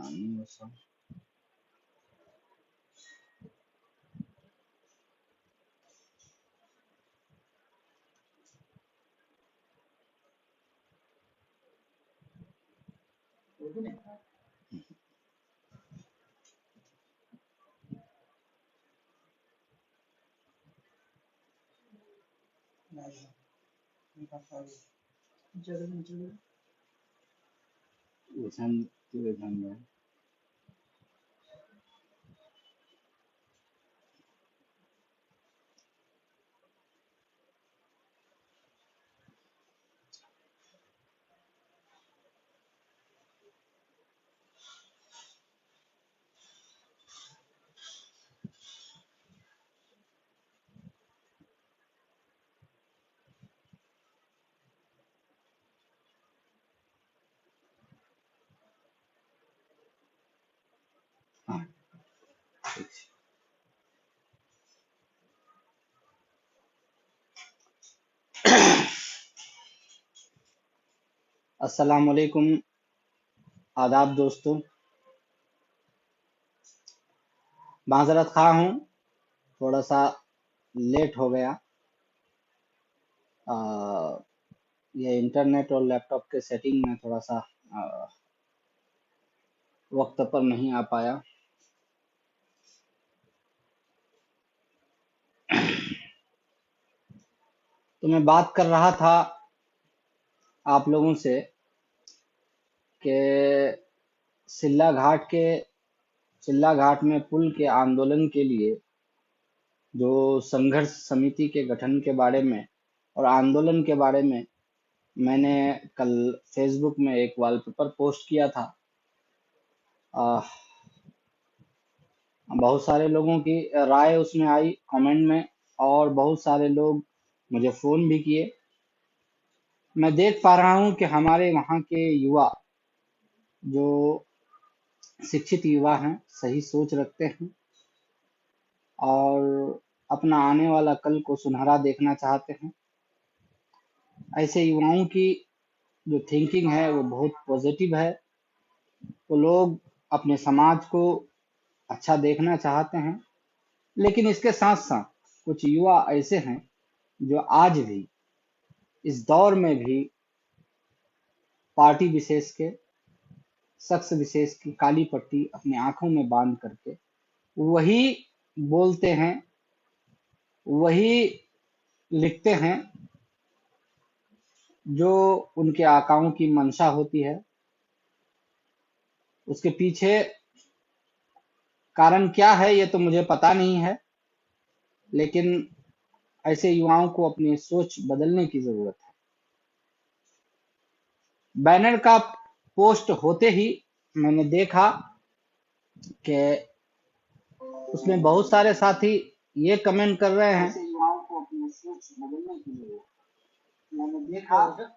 नहीं वैसा। वैसा वैसा हाँ ठीक है। अस्सलाम वालेकुम, आदाब दोस्तों। माजरत खा हूँ, थोड़ा सा लेट हो गया। आ, ये इंटरनेट और लैपटॉप के सेटिंग में थोड़ा सा वक्त पर नहीं आ पाया। तो मैं बात कर रहा था आप लोगों से कि सिल्ला घाट में पुल के आंदोलन के लिए जो संघर्ष समिति के गठन के बारे में और आंदोलन के बारे में मैंने कल फेसबुक में एक वॉलपेपर पोस्ट किया था। आ, बहुत सारे लोगों की राय उसमें आई कमेंट में, और बहुत सारे लोग मुझे फोन भी किए। मैं देख पा रहा हूं कि हमारे वहाँ के युवा, जो शिक्षित युवा हैं, सही सोच रखते हैं और अपना आने वाला कल को सुनहरा देखना चाहते हैं, ऐसे युवाओं की जो थिंकिंग है वो बहुत पॉजिटिव है। वो लोग अपने समाज को अच्छा देखना चाहते हैं। लेकिन इसके साथ साथ कुछ युवा ऐसे हैं जो आज भी, इस दौर में भी, पार्टी विशेष के, शख्स विशेष की काली पट्टी अपनी आंखों में बांध करके वही बोलते हैं, वही लिखते हैं जो उनके आकाओं की मंशा होती है। उसके पीछे कारण क्या है ये तो मुझे पता नहीं है, लेकिन ऐसे युवाओं को अपनी सोच बदलने की जरूरत है। बैनर का पोस्ट होते ही मैंने देखा कि उसमें बहुत सारे साथी ये कमेंट कर रहे हैं, ऐसे युवाओं को अपनी सोच बदलने के लिए। मैंने देखा कि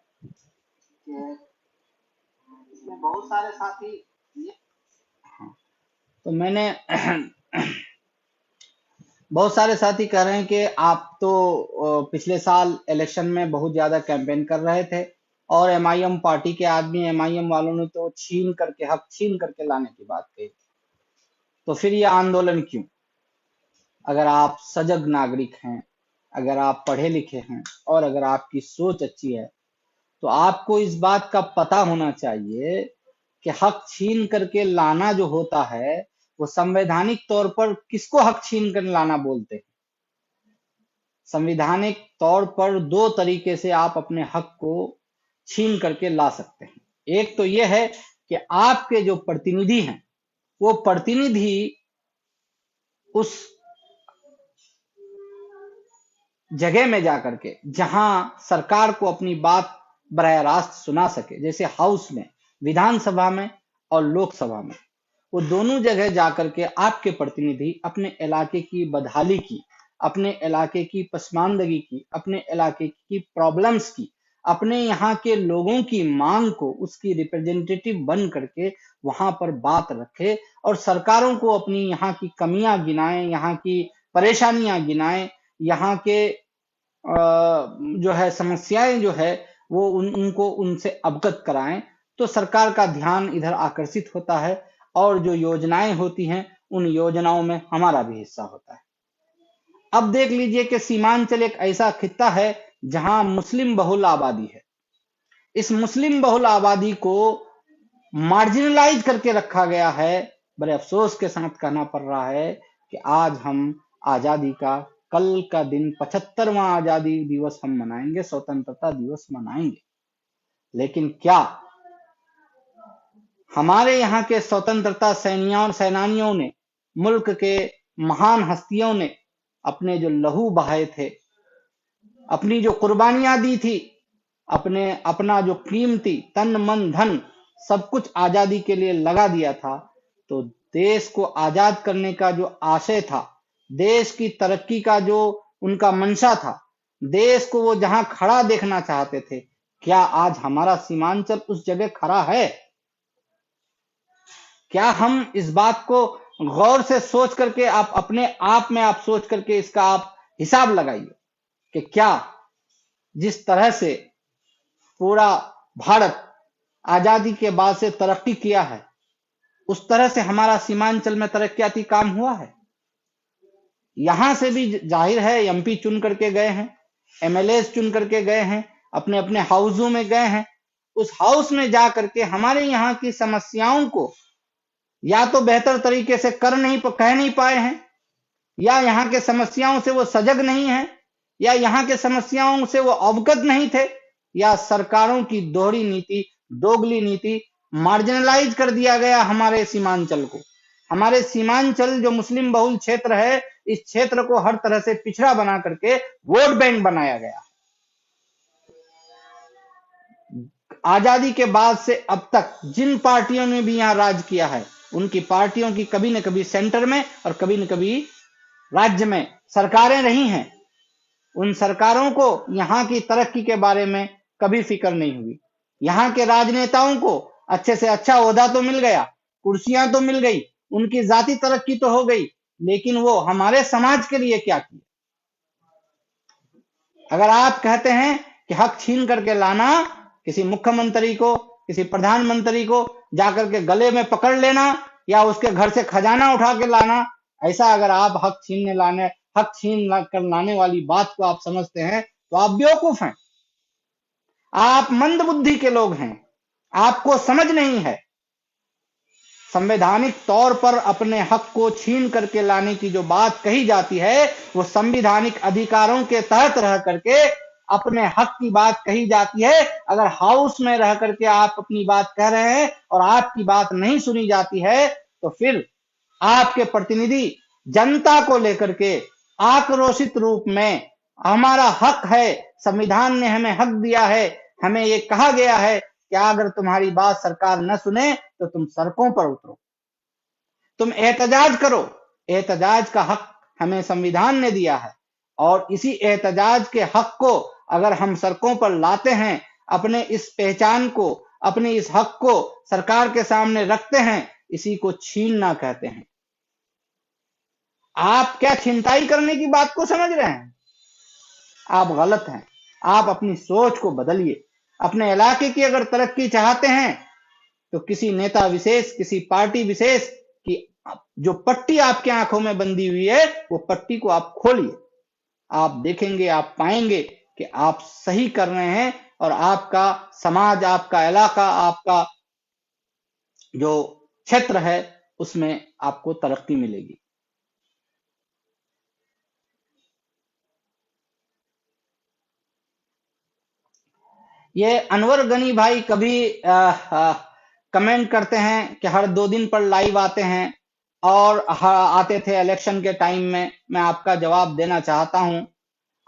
इसमें बहुत सारे साथी ये, तो मैंने बहुत सारे साथी कह रहे हैं कि आप तो पिछले साल इलेक्शन में बहुत ज्यादा कैंपेन कर रहे थे और एमआईएम पार्टी के आदमी, एमआईएम वालों ने तो छीन करके, हक छीन करके लाने की बात कही, तो फिर ये आंदोलन क्यों? अगर आप सजग नागरिक हैं, अगर आप पढ़े लिखे हैं और अगर आपकी सोच अच्छी है, तो आपको इस बात का पता होना चाहिए कि हक छीन करके लाना जो होता है, वो संवैधानिक तौर पर किसको हक छीन कर लाना बोलते हैं। संविधानिक तौर पर दो तरीके से आप अपने हक को छीन करके ला सकते हैं। एक तो यह है कि आपके जो प्रतिनिधि हैं, वो प्रतिनिधि उस जगह में जाकर के जहां सरकार को अपनी बात बराह रास्त सुना सके, जैसे हाउस में, विधानसभा में और लोकसभा में, वो दोनों जगह जाकर के आपके प्रतिनिधि अपने इलाके की बदहाली की, अपने इलाके की पसमानदगी की, अपने इलाके की प्रॉब्लम्स की, अपने यहाँ के लोगों की मांग को, उसकी रिप्रेजेंटेटिव बन करके वहां पर बात रखे और सरकारों को अपनी यहाँ की कमियां गिनाएं, यहाँ की परेशानियां गिनाएं, यहाँ के जो है समस्याएं जो है उनको उनसे अवगत कराएं, तो सरकार का ध्यान इधर आकर्षित होता है और जो योजनाएं होती हैं उन योजनाओं में हमारा भी हिस्सा होता है। अब देख लीजिए कि सीमांचल एक ऐसा खित्ता है जहां मुस्लिम बहुल आबादी है। इस मुस्लिम बहुल आबादी को मार्जिनलाइज करके रखा गया है। बड़े अफसोस के साथ कहना पड़ रहा है कि आज हम आजादी का, कल का दिन 75वां आजादी दिवस हम मनाएंगे, स्वतंत्रता दिवस मनाएंगे, लेकिन क्या हमारे यहाँ के स्वतंत्रता सेनानियों ने, मुल्क के महान हस्तियों ने अपने जो लहू बहाए थे, अपनी जो कुर्बानियां दी थी, अपना जो कीमती तन मन धन सब कुछ आजादी के लिए लगा दिया था, तो देश को आजाद करने का जो आशय था, देश की तरक्की का जो उनका मंशा था, देश को वो जहां खड़ा देखना चाहते थे, क्या आज हमारा सीमांचल उस जगह खड़ा है? क्या हम इस बात को गौर से सोच करके, आप अपने आप में आप सोच करके इसका आप हिसाब लगाइए कि क्या जिस तरह से पूरा भारत आजादी के बाद से तरक्की किया है, उस तरह से हमारा सीमांचल में तरक्याती काम हुआ है? यहां से भी जाहिर है एमपी चुन करके गए हैं, एमएलए चुन करके गए हैं, अपने अपने हाउसों में गए हैं, उस हाउस में जा करके हमारे यहाँ की समस्याओं को या तो बेहतर तरीके से कह नहीं पाए हैं, या यहाँ के समस्याओं से वो सजग नहीं है, या यहाँ के समस्याओं से वो अवगत नहीं थे, या सरकारों की दोहरी नीति, दोगली नीति, मार्जिनलाइज कर दिया गया हमारे सीमांचल को। हमारे सीमांचल जो मुस्लिम बहुल क्षेत्र है, इस क्षेत्र को हर तरह से पिछड़ा बना करके वोट बैंक बनाया गया। आजादी के बाद से अब तक जिन पार्टियों ने भी यहाँ राज किया है, उनकी पार्टियों की कभी न कभी सेंटर में और कभी न कभी राज्य में सरकारें रही हैं। उन सरकारों को यहाँ की तरक्की के बारे में कभी फिक्र नहीं हुई। यहाँ के राजनेताओं को अच्छे से अच्छा ओहदा तो मिल गया, कुर्सियां तो मिल गई, उनकी जाति तरक्की तो हो गई, लेकिन वो हमारे समाज के लिए क्या किया? अगर आप कहते हैं कि हक छीन करके लाना, किसी मुख्यमंत्री को, किसी प्रधानमंत्री को जाकर के गले में पकड़ लेना या उसके घर से खजाना उठा के लाना, ऐसा अगर आप हक छीन कर लाने वाली बात को आप समझते हैं, तो आप बेवकूफ हैं, आप मंद बुद्धि के लोग हैं, आपको समझ नहीं है। संवैधानिक तौर पर अपने हक को छीन करके लाने की जो बात कही जाती है, वो संवैधानिक अधिकारों के तहत रह करके अपने हक की बात कही जाती है। अगर हाउस में रह करके आप अपनी बात कह रहे हैं और आपकी बात नहीं सुनी जाती है, तो फिर आपके प्रतिनिधि जनता को लेकर के आक्रोशित रूप में, हमारा हक है, संविधान ने हमें हक दिया है, हमें ये कहा गया है कि अगर तुम्हारी बात सरकार न सुने तो तुम सड़कों पर उतरो, तुम एहतजाज करो। एहतजाज का हक हमें संविधान ने दिया है, और इसी एहतजाज के हक को अगर हम सड़कों पर लाते हैं, अपने इस पहचान को, अपने इस हक को सरकार के सामने रखते हैं, इसी को छीनना कहते हैं। आप क्या छिनताई करने की बात को समझ रहे हैं? आप गलत हैं। आप अपनी सोच को बदलिए। अपने इलाके की अगर तरक्की चाहते हैं, तो किसी नेता विशेष, किसी पार्टी विशेष की जो पट्टी आपके आंखों में बंधी हुई है, वो पट्टी को आप खोलिए। आप देखेंगे, आप पाएंगे कि आप सही कर रहे हैं, और आपका समाज, आपका इलाका, आपका जो क्षेत्र है, उसमें आपको तरक्की मिलेगी। ये अनवर गनी भाई कभी कमेंट करते हैं कि हर 2 दिन पर लाइव आते हैं, और आते थे इलेक्शन के टाइम में। मैं आपका जवाब देना चाहता हूं,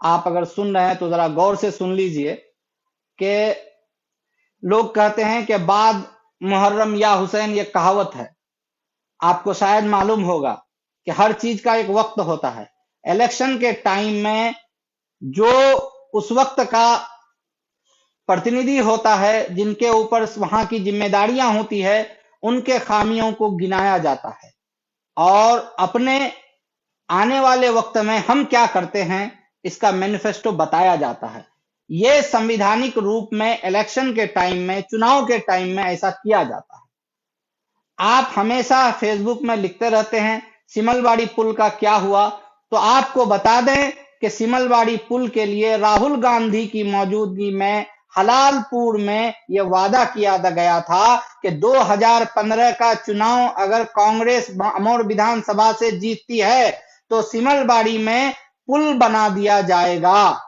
आप अगर सुन रहे हैं तो जरा गौर से सुन लीजिए कि लोग कहते हैं कि बाद मुहर्रम या हुसैन, ये कहावत है, आपको शायद मालूम होगा कि हर चीज का एक वक्त होता है। इलेक्शन के टाइम में जो उस वक्त का प्रतिनिधि होता है, जिनके ऊपर वहां की जिम्मेदारियां होती है, उनके खामियों को गिनाया जाता है, और अपने आने वाले वक्त में हम क्या करते हैं, इसका मैनिफेस्टो बताया जाता है। ये संविधानिक रूप में इलेक्शन के टाइम में, चुनाव के टाइम में ऐसा किया जाता है। आप हमेशा फेसबुक में लिखते रहते हैं सिमलवाड़ी पुल का क्या हुआ, तो आपको बता दें कि सिमलवाड़ी पुल के लिए राहुल गांधी की मौजूदगी में हलालपुर में यह वादा किया गया था कि 2015 का चुनाव अगर कांग्रेस अमौर विधानसभा से जीतती है तो सिमलवाड़ी में पुल बना दिया जाएगा।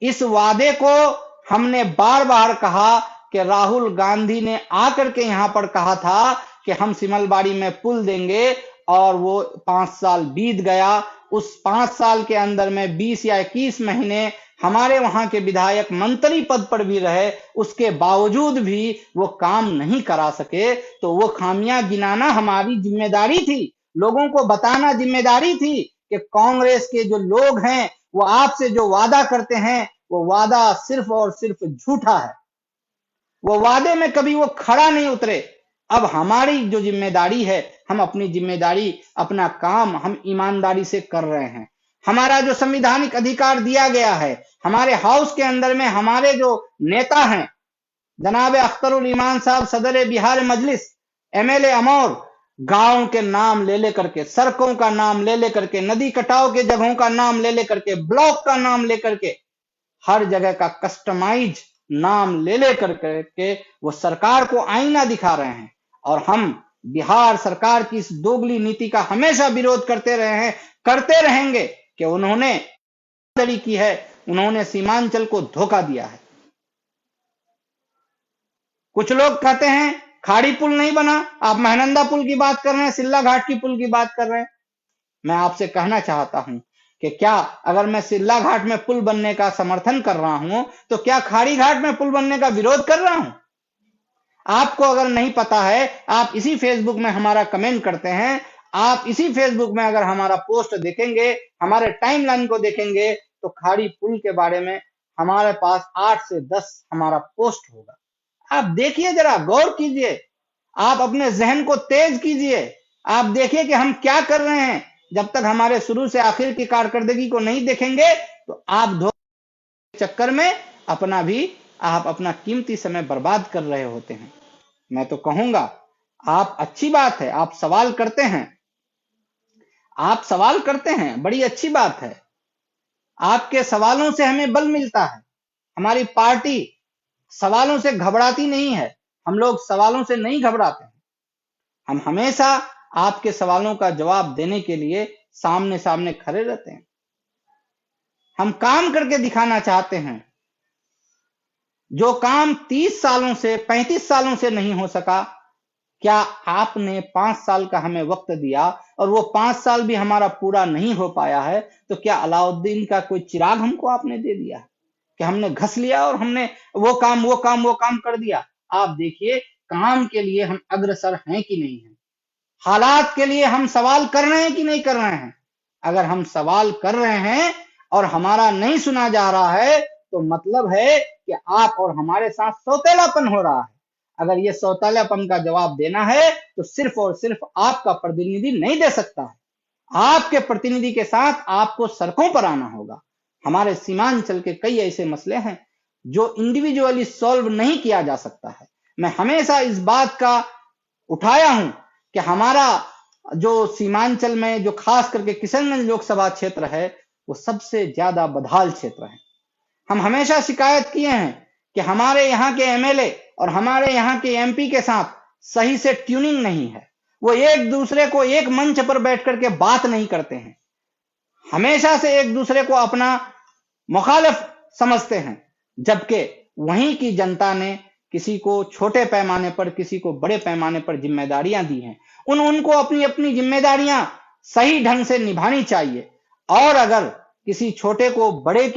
इस वादे को हमने बार बार कहा कि राहुल गांधी ने आकर के यहां पर कहा था कि हम सिमलवाड़ी में पुल देंगे, और वो 5 साल बीत गया। उस 5 साल के अंदर में 20 या 21 महीने हमारे वहां के विधायक मंत्री पद पर भी रहे, उसके बावजूद भी वो काम नहीं करा सके। तो वो खामियां गिनाना हमारी जिम्मेदारी थी, लोगों को बताना जिम्मेदारी थी कि कांग्रेस के जो लोग हैं वो आपसे जो वादा करते हैं वो वादा सिर्फ और सिर्फ झूठा है, वो वादे में कभी वो खड़ा नहीं उतरे। अब हमारी जो जिम्मेदारी है, हम अपनी जिम्मेदारी, अपना काम हम ईमानदारी से कर रहे हैं। हमारा जो संवैधानिक अधिकार दिया गया है, हमारे हाउस के अंदर में हमारे जो नेता हैं जनाब अख्तरुल ईमान साहब सदर बिहार मजलिस, एमएलए अमौर, गांव के नाम ले लेकर के, सड़कों का नाम ले लेकर के, नदी कटाव के जगहों का नाम ले लेकर के, ब्लॉक का नाम लेकर के, हर जगह का कस्टमाइज नाम ले लेकर के वो सरकार को आईना दिखा रहे हैं। और हम बिहार सरकार की इस दोगली नीति का हमेशा विरोध करते रहे हैं, करते रहेंगे कि उन्होंने धोखाधड़ी की है, उन्होंने सीमांचल को धोखा दिया है। कुछ लोग कहते हैं खाड़ी पुल नहीं बना, आप महानंदा पुल की बात कर रहे हैं, सिल्ला घाट की पुल की बात कर रहे हैं। मैं आपसे कहना चाहता हूं कि क्या अगर मैं सिल्ला घाट में पुल बनने का समर्थन कर रहा हूं तो क्या खाड़ी घाट में पुल बनने का विरोध कर रहा हूं? आपको अगर नहीं पता है, आप इसी फेसबुक में हमारा कमेंट करते हैं, आप इसी फेसबुक में अगर हमारा पोस्ट देखेंगे, हमारे टाइमलाइन को देखेंगे, तो खाड़ी पुल के बारे में हमारे पास 8 से 10 हमारा पोस्ट होगा। आप देखिए, जरा गौर कीजिए, आप अपने जहन को तेज कीजिए, आप देखिए कि हम क्या कर रहे हैं। जब तक हमारे शुरू से आखिर की कारकर्दगी को नहीं देखेंगे तो आप धोखे के चक्कर में आप अपना कीमती समय बर्बाद कर रहे होते हैं। मैं तो कहूंगा, आप, अच्छी बात है आप सवाल करते हैं, आप सवाल करते हैं, बड़ी अच्छी बात है। आपके सवालों से हमें बल मिलता है। हमारी पार्टी सवालों से घबराती नहीं है, हम लोग सवालों से नहीं घबराते हैं। हम हमेशा आपके सवालों का जवाब देने के लिए सामने सामने खड़े रहते हैं। हम काम करके दिखाना चाहते हैं। जो काम 30 सालों से, 35 सालों से नहीं हो सका, क्या आपने 5 साल का हमें वक्त दिया और वो 5 साल भी हमारा पूरा नहीं हो पाया है, तो क्या अलाउद्दीन का कोई चिराग हमको आपने दे दिया कि हमने घस लिया और हमने वो काम कर दिया? आप देखिए, काम के लिए हम अग्रसर हैं कि नहीं है, हालात के लिए हम सवाल कर रहे हैं कि नहीं कर रहे हैं। अगर हम सवाल कर रहे हैं और हमारा नहीं सुना जा रहा है तो मतलब है कि आप और हमारे साथ सौतेलापन हो रहा है। अगर ये सौतेलापन का जवाब देना है तो सिर्फ और सिर्फ आपका प्रतिनिधि नहीं दे सकता है, आपके प्रतिनिधि के साथ आपको सड़कों पर आना होगा। हमारे सीमांचल के कई ऐसे मसले हैं जो इंडिविजुअली सॉल्व नहीं किया जा सकता है। मैं हमेशा इस बात का उठाया हूं कि हमारा जो सीमांचल में, जो खास करके किशनगंज लोकसभा क्षेत्र है, वो सबसे ज्यादा बदहाल क्षेत्र है। हम हमेशा शिकायत किए हैं कि हमारे यहाँ के एमएलए और हमारे यहाँ के एमपी के साथ सही से ट्यूनिंग नहीं है। वो एक दूसरे को एक मंच पर बैठ करके बात नहीं करते हैं, हमेशा से एक दूसरे को अपना मुखालिफ समझते हैं। जबकि वहीं की जनता ने किसी को छोटे पैमाने पर, किसी को बड़े पैमाने पर जिम्मेदारियां दी हैं। उनको अपनी अपनी जिम्मेदारियां सही ढंग से निभानी चाहिए। और अगर किसी छोटे को बड़े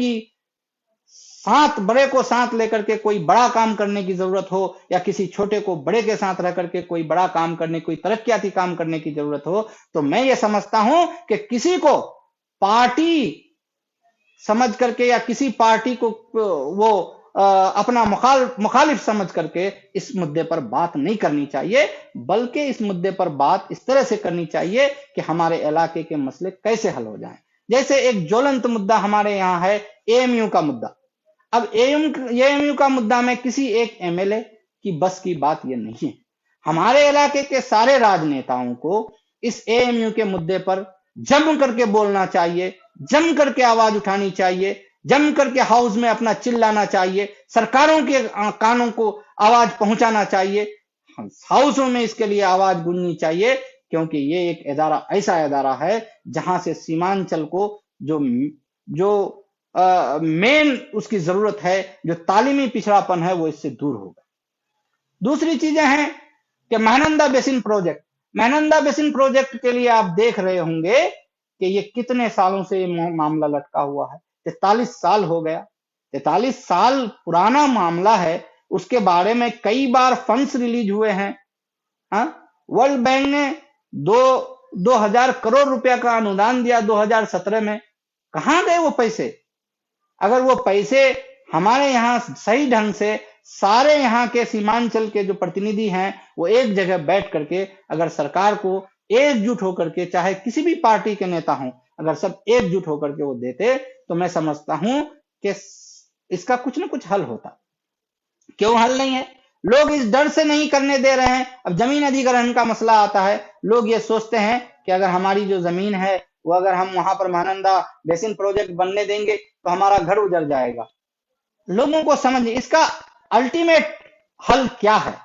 को साथ लेकर के कोई बड़ा काम करने की जरूरत हो, या किसी छोटे को बड़े के साथ रह करके कोई बड़ा काम करने, कोई तरक्याती काम करने की जरूरत हो, तो मैं ये समझता हूं कि किसी को पार्टी समझ करके या किसी पार्टी को वो अपना मुखालिफ समझ करके इस मुद्दे पर बात नहीं करनी चाहिए, बल्कि इस मुद्दे पर बात इस तरह से करनी चाहिए कि हमारे इलाके के मसले कैसे हल हो जाएं। जैसे एक ज्वलंत मुद्दा हमारे यहाँ है एएमयू का मुद्दा। अब एएमयू का मुद्दा में किसी एक एमएलए की बस की बात ये नहीं है। हमारे इलाके के सारे राजनेताओं को इस एएमयू के मुद्दे पर जम करके बोलना चाहिए, जम करके आवाज उठानी चाहिए, जम करके हाउस में अपना चिल्लाना चाहिए, सरकारों के कानों को आवाज पहुंचाना चाहिए, हाउसों में इसके लिए आवाज गूंजनी चाहिए, क्योंकि ये एक इदारा ऐसा इदारा है जहां से सीमांचल को जो जो मेन उसकी जरूरत है, जो तालीमी पिछड़ापन है, वो इससे दूर होगा। दूसरी चीजें हैं कि महानंदा बेसिन प्रोजेक्ट के लिए आप देख रहे होंगे कि ये कितने सालों से ये मामला लटका हुआ है। 43 साल हो गया, 43 साल पुराना मामला है। उसके बारे में कई बार फंड्स रिलीज हुए हैं। हाँ, वर्ल्ड बैंक ने 2000 करोड़ रुपया का अनुदान दिया 2017 में। कहां गए वो पैसे? अगर वो पैसे हमारे यहाँ सही ढंग से सारे यहाँ के सीमांचल के जो प्रतिनिधि हैं वो एक जगह बैठ करके अगर सरकार को एकजुट होकर के, चाहे किसी भी पार्टी के नेता हों, अगर सब एकजुट होकर के वो देते, तो मैं समझता हूं कि इसका कुछ ना कुछ हल होता। क्यों हल नहीं है? लोग इस डर से नहीं करने दे रहे हैं। अब जमीन अधिग्रहण का मसला आता है, लोग ये सोचते हैं कि अगर हमारी जो जमीन है वो अगर हम वहां पर महानंदा बेसिन प्रोजेक्ट बनने देंगे तो हमारा घर उजड़ जाएगा। लोगों को समझ, इसका अल्टीमेट हल क्या है,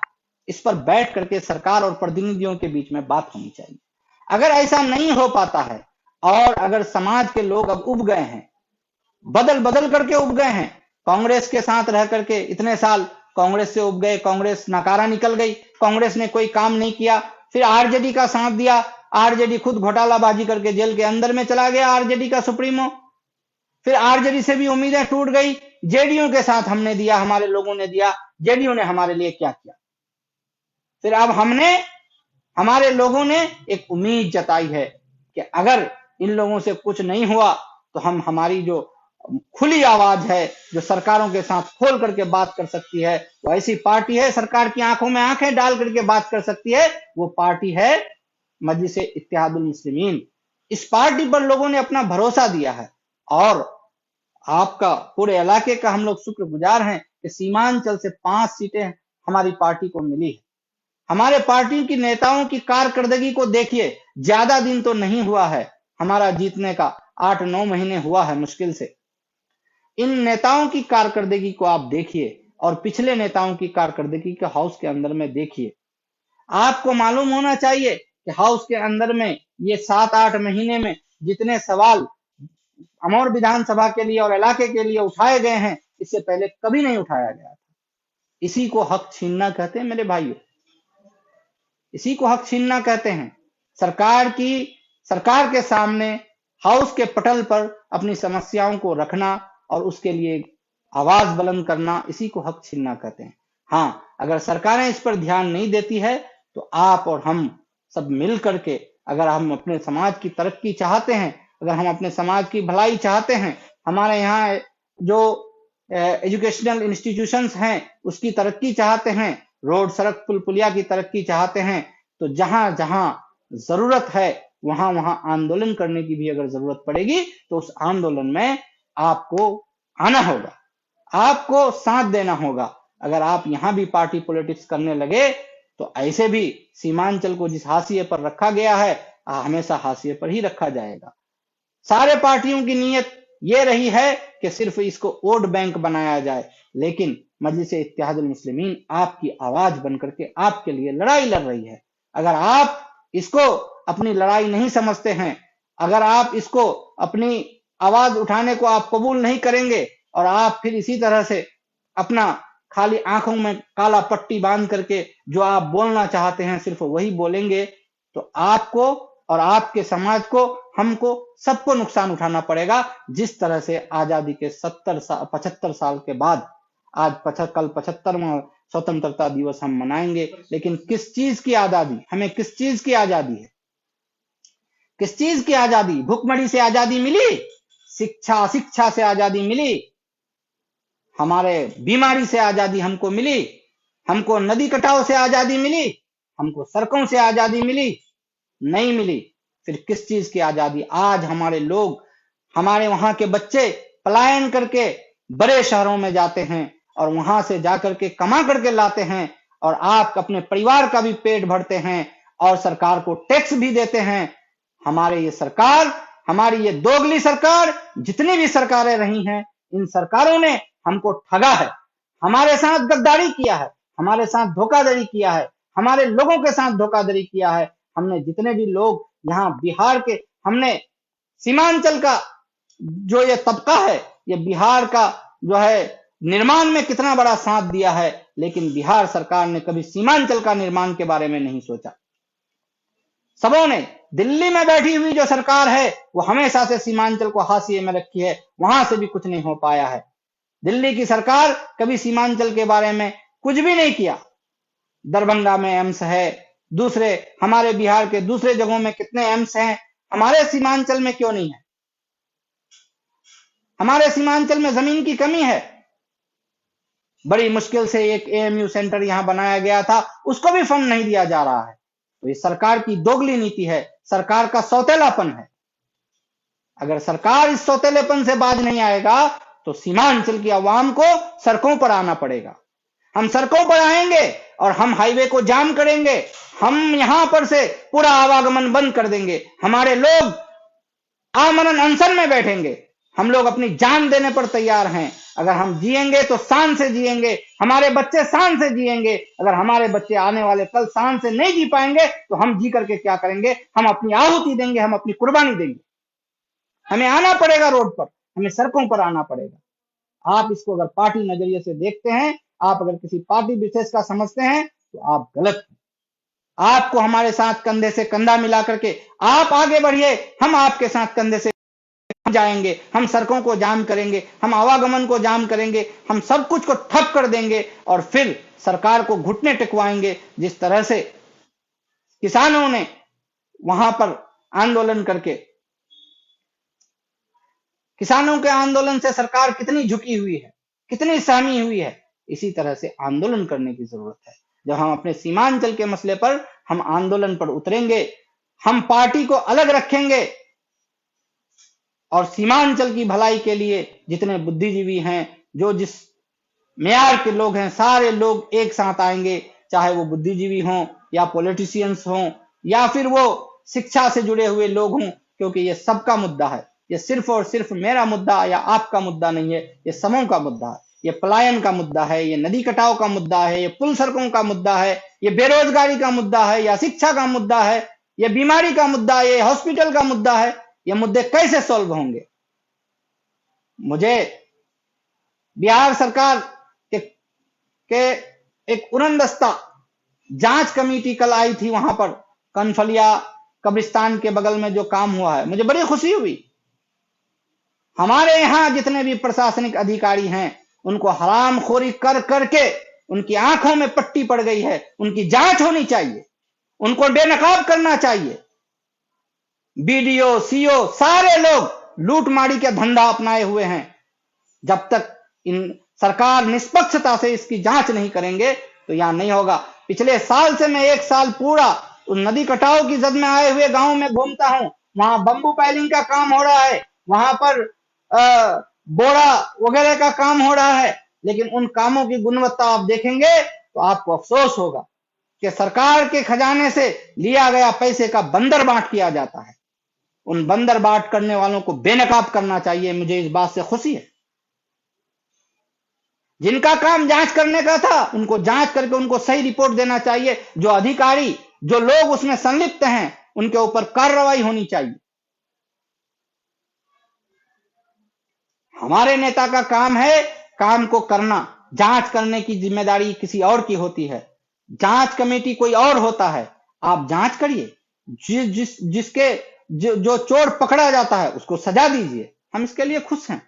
इस पर बैठ करके सरकार और प्रतिनिधियों के बीच में बात होनी चाहिए। अगर ऐसा नहीं हो पाता है और अगर समाज के लोग अब उब गए हैं, बदल बदल करके उब गए हैं, कांग्रेस के साथ रह करके इतने साल कांग्रेस से उब गए, कांग्रेस नकारा निकल गई, कांग्रेस ने कोई काम नहीं किया, फिर आरजेडी का साथ दिया, आरजेडी खुद घोटालाबाजी करके जेल के अंदर में चला गया, आरजेडी का सुप्रीमो। फिर आरजेडी से भी उम्मीदें टूट गई, जेडीयू के साथ हमने दिया, हमारे लोगों ने दिया, जेडीयू ने हमारे लिए क्या किया? फिर अब हमारे लोगों ने एक उम्मीद जताई है कि अगर इन लोगों से कुछ नहीं हुआ तो हमारी जो खुली आवाज है, जो सरकारों के साथ खोल करके बात कर सकती है, वो ऐसी पार्टी है, सरकार की आंखों में आंखें डाल करके बात कर सकती है, वो पार्टी है मजलिस इत्तेहादुल मुस्लिमीन। इस पार्टी पर लोगों ने अपना भरोसा दिया है और आपका पूरे इलाके का हम लोग शुक्रगुजार हैं कि सीमांचल से 5 सीटें हमारी पार्टी को मिली है। हमारे पार्टी की नेताओं की कारकर्दगी को देखिए, ज्यादा दिन तो नहीं हुआ है हमारा जीतने का, 8-9 महीने हुआ है मुश्किल से। इन नेताओं की कारकर्दगी को आप देखिए और पिछले नेताओं की कारकर्दगी के हाउस के अंदर में देखिए। आपको मालूम होना चाहिए कि हाउस के अंदर में ये 7-8 महीने में जितने सवाल अमौर विधानसभा के लिए और इलाके के लिए उठाए गए हैं, इससे पहले कभी नहीं उठाया गया था। इसी को हक छीनना कहते हैं मेरे भाइयों, इसी को हक छीनना कहते हैं। सरकार के सामने हाउस के पटल पर अपनी समस्याओं को रखना और उसके लिए आवाज बुलंद करना, इसी को हक छीनना कहते हैं। हाँ, अगर सरकारें इस पर ध्यान नहीं देती है तो आप और हम सब मिल करके, अगर हम अपने समाज की तरक्की चाहते हैं, अगर हम अपने समाज की भलाई चाहते हैं, हमारे यहाँ जो एजुकेशनल इंस्टीट्यूशंस हैं उसकी तरक्की चाहते हैं, रोड सड़क पुल पुलिया की तरक्की चाहते हैं, तो जहां जहां जरूरत है वहां वहां आंदोलन करने की भी अगर जरूरत पड़ेगी तो उस आंदोलन में आपको आना होगा, आपको साथ देना होगा। अगर आप यहां भी पार्टी पॉलिटिक्स करने लगे तो ऐसे भी सीमांचल को जिस हाशिए पर रखा गया है हमेशा हाशिए पर ही रखा जाएगा। सारे पार्टियों की नीयत ये रही है कि सिर्फ इसको वोट बैंक बनाया जाए, लेकिन मजलिस इत्तेहादुल मुस्लिमीन आपकी आवाज बनकर के आपके लिए लड़ाई लड़ रही है। अगर आप इसको अपनी लड़ाई नहीं समझते हैं, अगर आप इसको अपनी आवाज उठाने को आप कबूल नहीं करेंगे और आप फिर इसी तरह से अपना खाली आंखों में काला पट्टी बांध करके जो आप बोलना चाहते हैं सिर्फ वही बोलेंगे, तो आपको और आपके समाज को, हमको, सबको नुकसान उठाना पड़ेगा। जिस तरह से आजादी के 75 साल के बाद आज कल 75वां स्वतंत्रता दिवस हम मनाएंगे, लेकिन किस चीज की आजादी, हमें किस चीज की आजादी है, किस चीज की आजादी? भूखमरी से आजादी मिली, शिक्षा से आजादी मिली, हमारे बीमारी से आजादी हमको मिली, हमको नदी कटाव से आजादी मिली, हमको सड़कों से आजादी मिली? नहीं मिली। फिर किस चीज की आजादी? आज हमारे लोग, हमारे वहां के बच्चे पलायन करके बड़े शहरों में जाते हैं और वहां से जाकर के कमा करके लाते हैं, और आप अपने परिवार का भी पेट भरते हैं और सरकार को टैक्स भी देते हैं। हमारे ये सरकार, हमारी ये दोगली सरकार, जितनी भी सरकारें रही हैं, इन सरकारों ने हमको ठगा है, हमारे साथ गद्दारी किया है, हमारे साथ धोखाधड़ी किया है, हमारे लोगों के साथ धोखाधड़ी किया है। हमने जितने भी लोग यहाँ बिहार के, हमने सीमांचल का जो ये तबका है, ये बिहार का जो है निर्माण में कितना बड़ा साथ दिया है, लेकिन बिहार सरकार ने कभी सीमांचल का निर्माण के बारे में नहीं सोचा। सबों ने, दिल्ली में बैठी हुई जो सरकार है वो हमेशा से सीमांचल को हाशिए में रखी है, वहां से भी कुछ नहीं हो पाया है। दिल्ली की सरकार कभी सीमांचल के बारे में कुछ भी नहीं किया। दरभंगा में एम्स है, दूसरे हमारे बिहार के दूसरे जगहों में कितने एम्स हैं, हमारे सीमांचल में क्यों नहीं है? हमारे सीमांचल में जमीन की कमी है। बड़ी मुश्किल से एक एएमयू सेंटर यहां बनाया गया था, उसको भी फंड नहीं दिया जा रहा है। तो ये सरकार की दोगली नीति है, सरकार का सौतेलापन है। अगर सरकार इस सौतेलेपन से बाज नहीं आएगा तो सीमांचल की आवाम को सड़कों पर आना पड़ेगा। हम सड़कों पर आएंगे और हम हाईवे को जाम करेंगे, हम यहां पर से पूरा आवागमन बंद कर देंगे, हमारे लोग आमरण अनशन में बैठेंगे। हम लोग अपनी जान देने पर तैयार हैं। अगर हम जिएंगे तो शान से जिएंगे, हमारे बच्चे शान से जिएंगे। अगर हमारे बच्चे आने वाले कल शान से नहीं जी पाएंगे तो हम जी करके क्या करेंगे? हम अपनी आहुति देंगे, हम अपनी कुर्बानी देंगे। हमें आना पड़ेगा रोड पर, हमें सड़कों पर आना पड़ेगा। आप इसको अगर पार्टी नजरिए से देखते हैं, आप अगर किसी पार्टी विशेष का समझते हैं तो आप गलत हैं। आपको हमारे साथ कंधे से कंधा मिला करके आप आगे बढ़िए, हम आपके साथ कंधे से जाएंगे, हम सड़कों को जाम करेंगे, हम आवागमन को जाम करेंगे, हम सब कुछ को ठप कर देंगे और फिर सरकार को घुटने टेकवाएंगे। जिस तरह से किसानों ने वहां पर आंदोलन करके, किसानों के आंदोलन से सरकार कितनी झुकी हुई है, कितनी सहमी हुई है, इसी तरह से आंदोलन करने की जरूरत है। जब हम अपने सीमांचल के मसले पर हम आंदोलन पर उतरेंगे, हम पार्टी को अलग रखेंगे और सीमांचल की भलाई के लिए जितने बुद्धिजीवी हैं, जो जिस मेयार के लोग हैं, सारे लोग एक साथ आएंगे, चाहे वो बुद्धिजीवी हों या पॉलिटिशियंस हों या फिर वो शिक्षा से जुड़े हुए लोग हों, क्योंकि ये सबका मुद्दा है। ये सिर्फ और सिर्फ मेरा मुद्दा या आपका मुद्दा नहीं है, ये समूह का मुद्दा है। ये पलायन का मुद्दा है, ये नदी कटाव का मुद्दा है, ये पुल सड़कों का मुद्दा है, ये बेरोजगारी का मुद्दा है या शिक्षा का मुद्दा है, ये बीमारी का मुद्दा है, ये हॉस्पिटल का मुद्दा है। ये मुद्दे कैसे सॉल्व होंगे? मुझे बिहार सरकार के एक उड़नदस्ता जांच कमेटी कल आई थी, वहां पर कनफलिया कब्रिस्तान के बगल में जो काम हुआ है, मुझे बड़ी खुशी हुई। हमारे यहां जितने भी प्रशासनिक अधिकारी हैं, उनको हरामखोरी कर करके उनकी आंखों में पट्टी पड़ गई है, उनकी जांच होनी चाहिए, उनको बेनकाब करना चाहिए। बीडीओ, सीओ, सारे लोग लूटमारी के धंधा अपनाए हुए हैं। जब तक इन सरकार निष्पक्षता से इसकी जांच नहीं करेंगे तो यहां नहीं होगा। पिछले साल से मैं एक साल पूरा उस नदी कटाव की जद में आए हुए गांव में घूमता हूं, वहां बंबू पाइलिंग का काम हो रहा है, वहां पर बोरा वगैरह का काम हो रहा है, लेकिन उन कामों की गुणवत्ता आप देखेंगे तो आपको अफसोस होगा कि सरकार के खजाने से लिया गया पैसे का बंदर बांट किया जाता है। उन बंदर बांट करने वालों को बेनकाब करना चाहिए। मुझे इस बात से खुशी है। जिनका काम जांच करने का था, उनको जांच करके उनको सही रिपोर्ट देना चाहिए। जो अधिकारी, जो लोग उसमें संलिप्त हैं, उनके ऊपर कार्रवाई होनी चाहिए। हमारे नेता का काम है काम को करना, जांच करने की जिम्मेदारी किसी और की होती है। जांच कमेटी कोई और होता है। आप जांच करिए, जिसके जो चोर पकड़ा जाता है उसको सजा दीजिए। हम इसके लिए खुश हैं।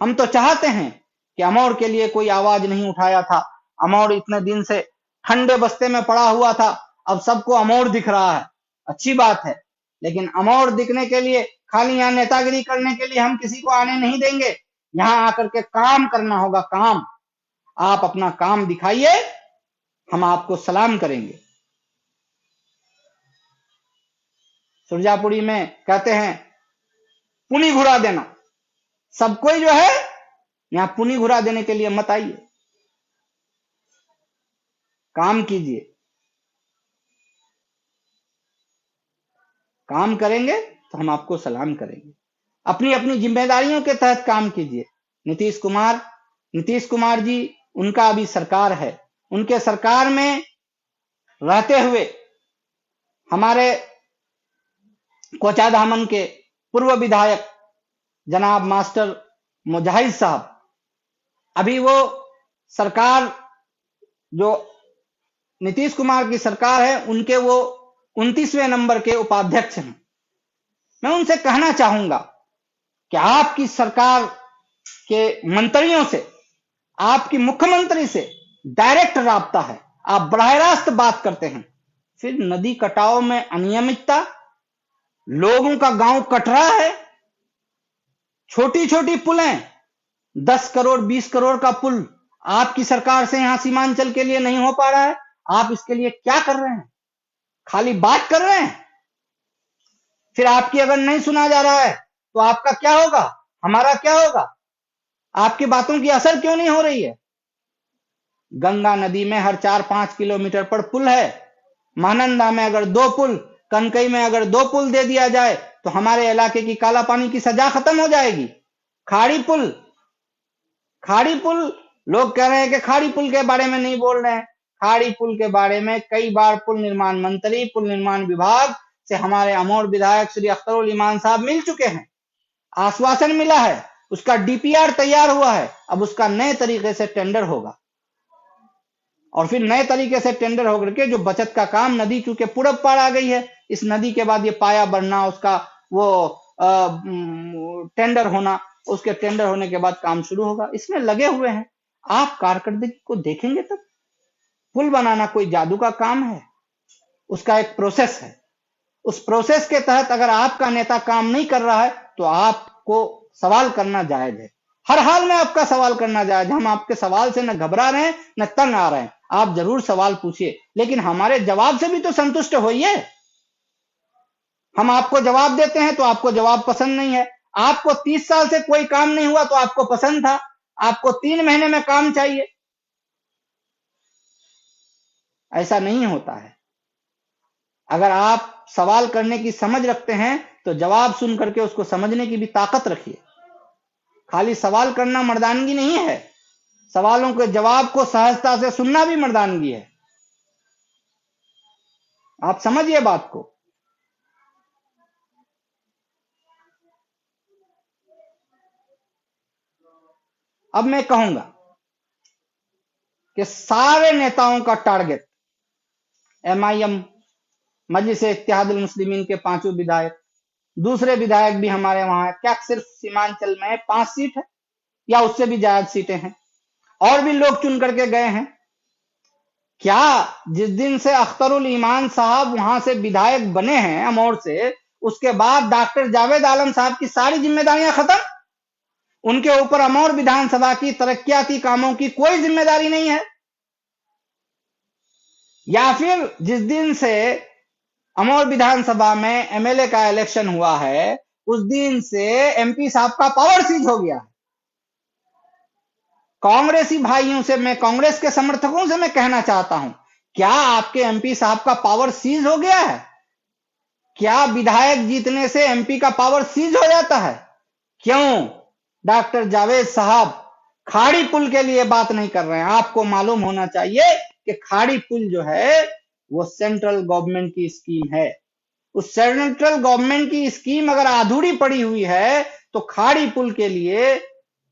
हम तो चाहते हैं कि अमौर के लिए कोई आवाज नहीं उठाया था। अमौर इतने दिन से ठंडे बस्ते में पड़ा हुआ था, अब सबको अमौर दिख रहा है, अच्छी बात है। लेकिन अमौर दिखने के लिए, खाली यहाँ नेतागिरी करने के लिए हम किसी को आने नहीं देंगे। यहाँ आकर के काम करना होगा, काम। आप अपना काम दिखाइए, हम आपको सलाम करेंगे। सुरजापुरी में कहते हैं पुनी घुरा देना। सब कोई जो है यहां पुनी घुरा देने के लिए मत आइए, काम कीजिए। काम करेंगे तो हम आपको सलाम करेंगे। अपनी अपनी जिम्मेदारियों के तहत काम कीजिए। नीतीश कुमार जी, उनका अभी सरकार है, उनके सरकार में रहते हुए हमारे कोचाधामन के पूर्व विधायक जनाब मास्टर मुजाहिद साहब, अभी वो सरकार जो नीतीश कुमार की सरकार है, उनके वो 29वें नंबर के उपाध्यक्ष हैं। मैं उनसे कहना चाहूंगा कि आपकी सरकार के मंत्रियों से, आपकी मुख्यमंत्री से डायरेक्ट राब्ता है, आप बराह रास्त बात करते हैं, फिर नदी कटाव में अनियमितता, लोगों का गांव कट रहा है, छोटी छोटी पुलें, 10 करोड़ 20 करोड़ का पुल आपकी सरकार से यहां सीमांचल के लिए नहीं हो पा रहा है। आप इसके लिए क्या कर रहे हैं? खाली बात कर रहे हैं। फिर आपकी अगर नहीं सुना जा रहा है तो आपका क्या होगा, हमारा क्या होगा? आपकी बातों की असर क्यों नहीं हो रही है? गंगा नदी में हर 4-5 किलोमीटर पर पुल है। महानंदा में अगर 2 पुल, कनकई में अगर 2 पुल दे दिया जाए तो हमारे इलाके की काला पानी की सजा खत्म हो जाएगी। खाड़ी पुल, लोग कह रहे हैं कि खाड़ी पुल के बारे में नहीं बोल रहे हैं। खाड़ी पुल के बारे में कई बार पुल निर्माण मंत्री, पुल निर्माण विभाग से हमारे अमोर विधायक श्री अख्तरुल ईमान साहब मिल चुके हैं, आश्वासन मिला है, उसका डीपीआर तैयार हुआ है। अब उसका नए तरीके से टेंडर होगा और फिर नए तरीके से टेंडर होकर के जो बचत का काम, नदी चूंकि पूरब पार आ गई है, इस नदी के बाद ये पाया बनना, उसका वो टेंडर होना, उसके टेंडर होने के बाद काम शुरू होगा। इसमें लगे हुए हैं। आप कारकर्दगी को देखेंगे तब। पुल बनाना कोई जादू का काम है, उसका एक प्रोसेस है। उस प्रोसेस के तहत अगर आपका नेता काम नहीं कर रहा है तो आपको सवाल करना जायज है। हर हाल में आपका सवाल करना जायज है। हम आपके सवाल से न घबरा रहे हैं न तंग आ रहे हैं। आप जरूर सवाल पूछिए, लेकिन हमारे जवाब से भी तो संतुष्ट होइए। हम आपको जवाब देते हैं तो आपको जवाब पसंद नहीं है। आपको 30 साल से कोई काम नहीं हुआ तो आपको पसंद था, आपको 3 महीने में काम चाहिए। ऐसा नहीं होता है। अगर आप सवाल करने की समझ रखते हैं तो जवाब सुन करके उसको समझने की भी ताकत रखिए। खाली सवाल करना मर्दानगी नहीं है, सवालों के जवाब को सहजता से सुनना भी मर्दानगी है। आप समझिए बात को। अब मैं कहूंगा कि सारे नेताओं का टारगेट, एमआईएम मजलिस इत्तेहादुल मुस्लिमीन के 5 विधायक, दूसरे विधायक भी हमारे वहां है, क्या सिर्फ सीमांचल में 5 सीट है या उससे भी ज्यादा सीटें हैं? और भी लोग चुन करके गए हैं। क्या जिस दिन से अख्तरुल ईमान साहब वहां से विधायक बने हैं अमौर से, उसके बाद डॉक्टर जावेद आलम साहब की सारी जिम्मेदारियां खत्म? उनके ऊपर अमौर विधानसभा की तरक्याती कामों की कोई जिम्मेदारी नहीं है? या फिर जिस दिन से अमौर विधानसभा में एमएलए का इलेक्शन हुआ है, उस दिन से एमपी साहब का पावर सीज हो गया है? कांग्रेसी भाइयों से, मैं कांग्रेस के समर्थकों से मैं कहना चाहता हूं, क्या आपके एमपी साहब का पावर सीज हो गया है? क्या विधायक जीतने से एमपी का पावर सीज हो जाता है? क्यों डॉक्टर जावेद साहब खाड़ी पुल के लिए बात नहीं कर रहे हैं? आपको मालूम होना चाहिए कि खाड़ी पुल जो है वो सेंट्रल गवर्नमेंट की स्कीम है। उस सेंट्रल गवर्नमेंट की स्कीम अगर अधूरी पड़ी हुई है तो खाड़ी पुल के लिए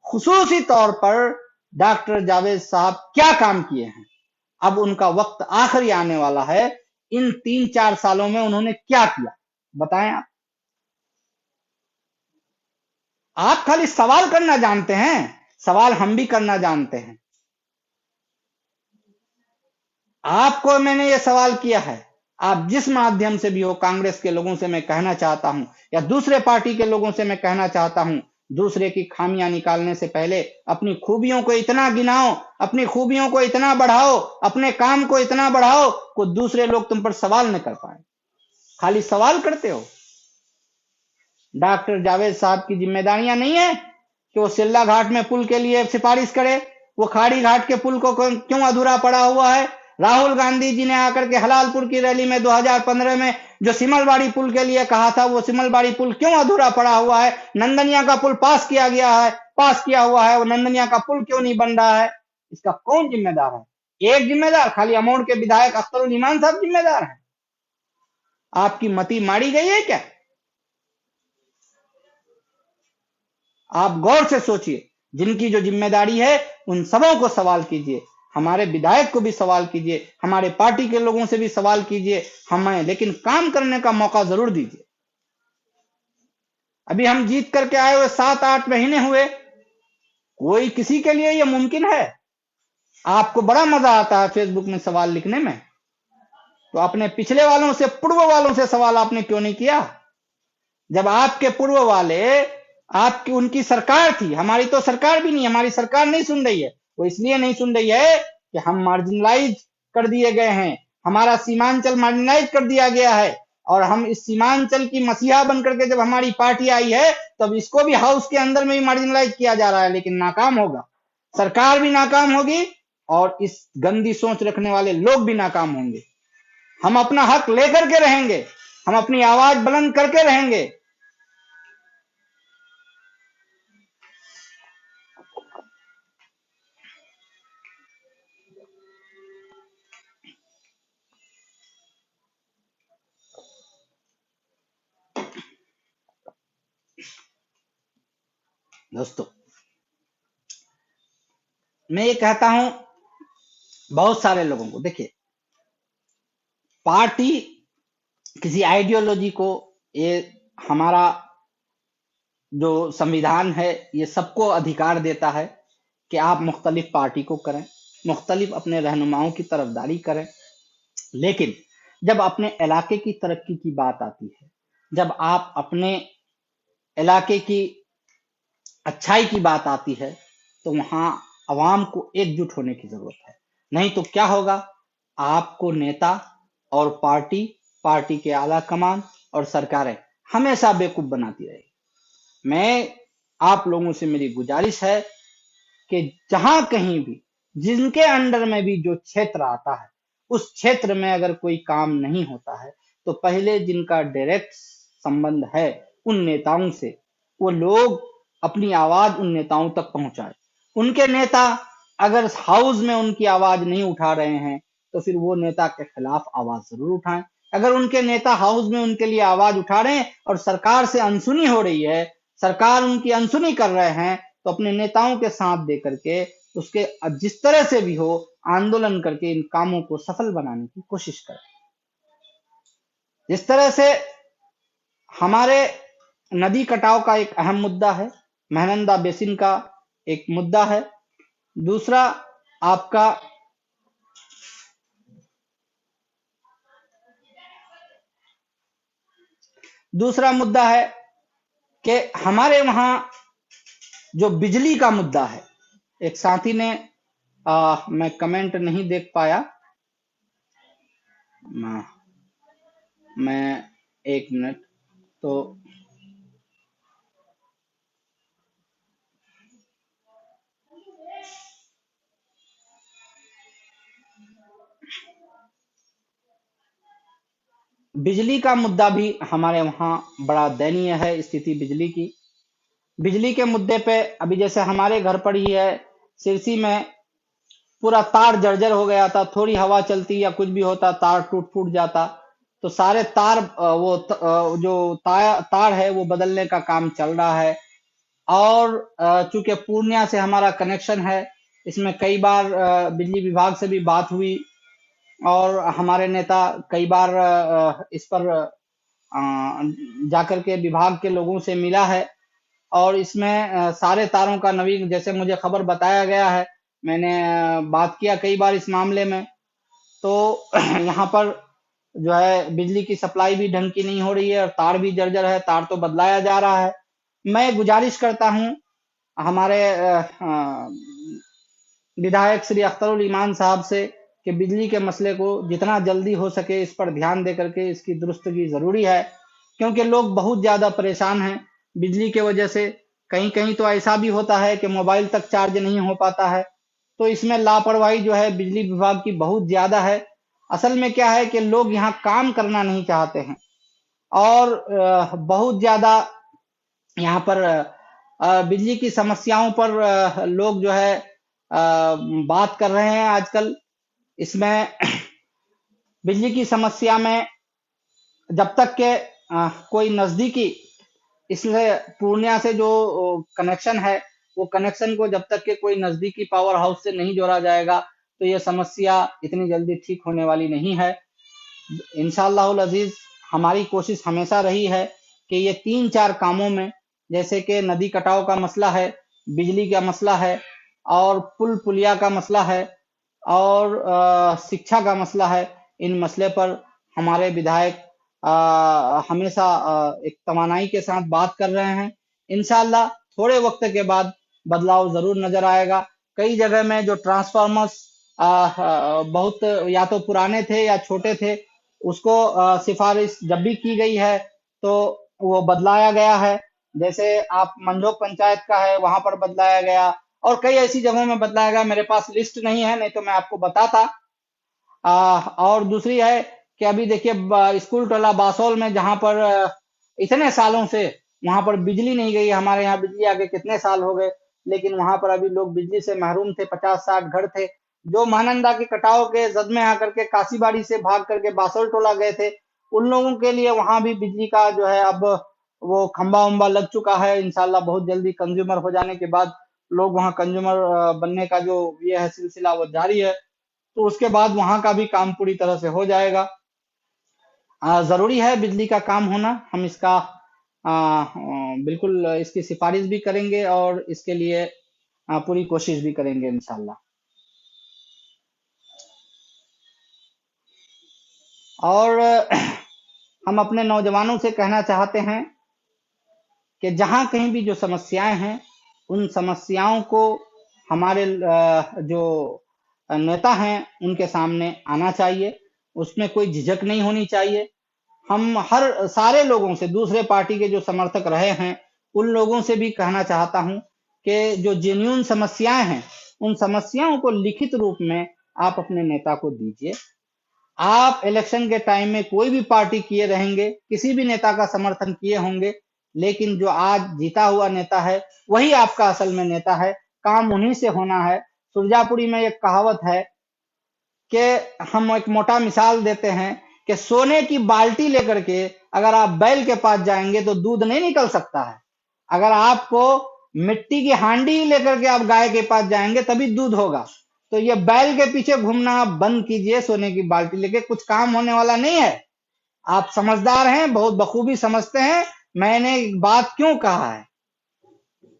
खुसूसी तौर पर डॉक्टर जावेद साहब क्या काम किए हैं? अब उनका वक्त आखिरी आने वाला है। इन 3-4 सालों में उन्होंने क्या किया, बताएं आप। आप खाली सवाल करना जानते हैं, सवाल हम भी करना जानते हैं। आपको मैंने ये सवाल किया है, आप जिस माध्यम से भी हो, कांग्रेस के लोगों से मैं कहना चाहता हूं या दूसरे पार्टी के लोगों से मैं कहना चाहता हूं, दूसरे की खामियां निकालने से पहले अपनी खूबियों को इतना गिनाओ, अपनी खूबियों को इतना बढ़ाओ, अपने काम को इतना बढ़ाओ कि दूसरे लोग तुम पर सवाल न कर पाए। खाली सवाल करते हो। डॉक्टर जावेद साहब की जिम्मेदारियां नहीं है कि वो सिल्ला घाट में पुल के लिए सिफारिश करे? वो खाड़ी घाट के पुल को क्यों अधूरा पड़ा हुआ है? राहुल गांधी जी ने आकर के हलालपुर की रैली में 2015 में जो सिमलबाड़ी पुल के लिए कहा था, वो सिमलबाड़ी पुल क्यों अधूरा पड़ा हुआ है? नंदनिया का पुल पास किया गया है, पास किया हुआ है, वो नंदनिया का पुल क्यों नहीं बन रहा है? इसका कौन जिम्मेदार है? एक जिम्मेदार खाली अमोड़ के विधायक अख्तरुल ईमान साहब जिम्मेदार हैं? आपकी मति मारी गई है क्या? आप गौर से सोचिए, जिनकी जो जिम्मेदारी है उन सबों को सवाल कीजिए, हमारे विधायक को भी सवाल कीजिए, हमारे पार्टी के लोगों से भी सवाल कीजिए, हमें लेकिन काम करने का मौका जरूर दीजिए। अभी हम जीत करके आए हुए 7-8 महीने हुए, कोई किसी के लिए यह मुमकिन है? आपको बड़ा मजा आता है फेसबुक में सवाल लिखने में, तो अपने पिछले वालों से, पूर्व वालों से सवाल आपने क्यों नहीं किया? जब आपके पूर्व वाले, आपकी उनकी सरकार थी, हमारी तो सरकार भी नहीं, हमारी सरकार नहीं सुन रही है। वो इसलिए नहीं सुन रही है कि हम मार्जिनलाइज कर दिए गए हैं, हमारा सीमांचल मार्जिनलाइज कर दिया गया है, और हम इस सीमांचल की मसीहा बनकर के जब हमारी पार्टी आई है, तब इसको भी हाउस के अंदर में भी मार्जिनलाइज किया जा रहा है, लेकिन नाकाम होगा। सरकार भी नाकाम होगी और इस गंदी सोच रखने वाले लोग भी नाकाम होंगे। हम अपना हक लेकर के रहेंगे, हम अपनी आवाज बुलंद करके रहेंगे। दोस्तों, मैं ये कहता हूं बहुत सारे लोगों को, देखिए, पार्टी किसी आइडियोलॉजी को, ये हमारा जो संविधान है ये सबको अधिकार देता है कि आप मुख्तलिफ पार्टी को करें, मुख्तलिफ अपने रहनुमाओं की तरफदारी करें, लेकिन जब अपने इलाके की तरक्की की बात आती है, जब आप अपने इलाके की अच्छाई की बात आती है, तो वहां अवाम को एकजुट होने की जरूरत है। नहीं तो क्या होगा? आपको नेता और पार्टी, पार्टी के आला कमान और सरकारें हमेशा बेवकूफ बनाती रहेगी। मैं, आप लोगों से मेरी गुजारिश है कि जहां कहीं भी, जिनके अंडर में भी जो क्षेत्र आता है, उस क्षेत्र में अगर कोई काम नहीं होता है, तो पहले जिनका डायरेक्ट संबंध है उन नेताओं से, वो लोग अपनी आवाज उन नेताओं तक पहुंचाए। उनके नेता अगर हाउस में उनकी आवाज नहीं उठा रहे हैं, तो फिर वो नेता के खिलाफ आवाज जरूर उठाएं। अगर उनके नेता हाउस में उनके लिए आवाज उठा रहे हैं और सरकार से अनसुनी हो रही है, सरकार उनकी अनसुनी कर रहे हैं, तो अपने नेताओं के साथ दे करके, उसके जिस तरह से भी हो, आंदोलन करके इन कामों को सफल बनाने की कोशिश करें। जिस तरह से हमारे नदी कटाव का एक अहम मुद्दा है, महानंदा बेसिन का एक मुद्दा है, दूसरा आपका दूसरा मुद्दा है कि हमारे वहां जो बिजली का मुद्दा है। एक साथी ने मैं कमेंट नहीं देख पाया, मैं एक मिनट, तो बिजली का मुद्दा भी हमारे वहां बड़ा दयनीय है स्थिति बिजली की। बिजली के मुद्दे पे अभी जैसे हमारे घर पर ही है, सिरसी में पूरा तार जर्जर हो गया था, थोड़ी हवा चलती या कुछ भी होता तार टूट फूट जाता, तो सारे तार जो तार है वो बदलने का काम चल रहा है। और चूंकि पूर्णिया से हमारा कनेक्शन है, इसमें कई बार बिजली विभाग से भी बात हुई और हमारे नेता कई बार इस पर जाकर के विभाग के लोगों से मिला है, और इसमें सारे तारों का नवीन, जैसे मुझे खबर बताया गया है, मैंने बात किया कई बार इस मामले में, तो यहाँ पर जो है बिजली की सप्लाई भी ढंग की नहीं हो रही है और तार भी जर्जर है, तार तो बदलाया जा रहा है। मैं गुजारिश करता हूं हमारे विधायक श्री अख्तरुल ईमान साहब से कि बिजली के मसले को जितना जल्दी हो सके इस पर ध्यान दे करके इसकी दुरुस्तगी जरूरी है, क्योंकि लोग बहुत ज्यादा परेशान हैं बिजली के वजह से। कहीं कहीं तो ऐसा भी होता है कि मोबाइल तक चार्ज नहीं हो पाता है। तो इसमें लापरवाही जो है बिजली विभाग की बहुत ज्यादा है। असल में क्या है कि लोग यहाँ काम करना नहीं चाहते हैं, और बहुत ज्यादा यहाँ पर बिजली की समस्याओं पर लोग जो है बात कर रहे हैं आजकल। इसमें बिजली की समस्या में जब तक के कोई नजदीकी, इसलिए पूर्णिया से जो कनेक्शन है, वो कनेक्शन को जब तक के कोई नजदीकी पावर हाउस से नहीं जोड़ा जाएगा, तो ये समस्या इतनी जल्दी ठीक होने वाली नहीं है। इंशाअल्लाहुल अजीज, हमारी कोशिश हमेशा रही है कि ये तीन चार कामों में, जैसे कि नदी कटाव का मसला है, बिजली का मसला है, और पुल पुलिया का मसला है, और शिक्षा का मसला है, इन मसले पर हमारे विधायक हमेशा एक तवानाई के साथ बात कर रहे हैं। इंशाअल्लाह थोड़े वक्त के बाद बदलाव जरूर नजर आएगा। कई जगह में जो ट्रांसफार्मर्स बहुत या तो पुराने थे या छोटे थे, उसको सिफारिश जब भी की गई है तो वो बदलाया गया है। जैसे आप मंझोक पंचायत का है, वहां पर बदलाया गया, और कई ऐसी जगहों में बदलाया गया। मेरे पास लिस्ट नहीं है, नहीं तो मैं आपको बताता। और दूसरी है कि अभी देखिए स्कूल टोला बासोल में, जहां पर इतने सालों से वहां पर बिजली नहीं गई। हमारे यहाँ बिजली आके कितने साल हो गए, लेकिन वहां पर अभी लोग बिजली से महरूम थे। 50-60 घर थे जो महानंदा के कटाव के जद में आकर के काशीबाड़ी से भाग करके बासोल टोला गए थे। उन लोगों के लिए वहां भी बिजली का जो है अब वो खंबा उम्बा लग चुका है। इंशाल्लाह बहुत जल्दी कंज्यूमर हो जाने के बाद लोग वहां कंज्यूमर बनने का जो ये है सिलसिला, वो जारी है। तो उसके बाद वहां का भी काम पूरी तरह से हो जाएगा। जरूरी है बिजली का काम होना। हम इसका बिल्कुल इसकी सिफारिश भी करेंगे, और इसके लिए पूरी कोशिश भी करेंगे इंशाल्लाह। और हम अपने नौजवानों से कहना चाहते हैं कि जहां कहीं भी जो समस्याएं हैं, उन समस्याओं को हमारे जो नेता हैं उनके सामने आना चाहिए। उसमें कोई झिझक नहीं होनी चाहिए। हम हर सारे लोगों से, दूसरे पार्टी के जो समर्थक रहे हैं, उन लोगों से भी कहना चाहता हूं कि जो जेन्युइन समस्याएं हैं, उन समस्याओं को लिखित रूप में आप अपने नेता को दीजिए। आप इलेक्शन के टाइम में कोई भी पार्टी किए रहेंगे, किसी भी नेता का समर्थन किए होंगे, लेकिन जो आज जीता हुआ नेता है, वही आपका असल में नेता है। काम उन्हीं से होना है। सुरजापुरी में एक कहावत है कि हम एक मोटा मिसाल देते हैं कि सोने की बाल्टी लेकर के अगर आप बैल के पास जाएंगे तो दूध नहीं निकल सकता है। अगर आपको मिट्टी की हांडी लेकर के आप गाय के पास जाएंगे तभी दूध होगा। तो ये बैल के पीछे घूमना आप बंद कीजिए। सोने की बाल्टी लेके कुछ काम होने वाला नहीं है। आप समझदार हैं, बहुत बखूबी समझते हैं मैंने एक बात क्यों कहा है।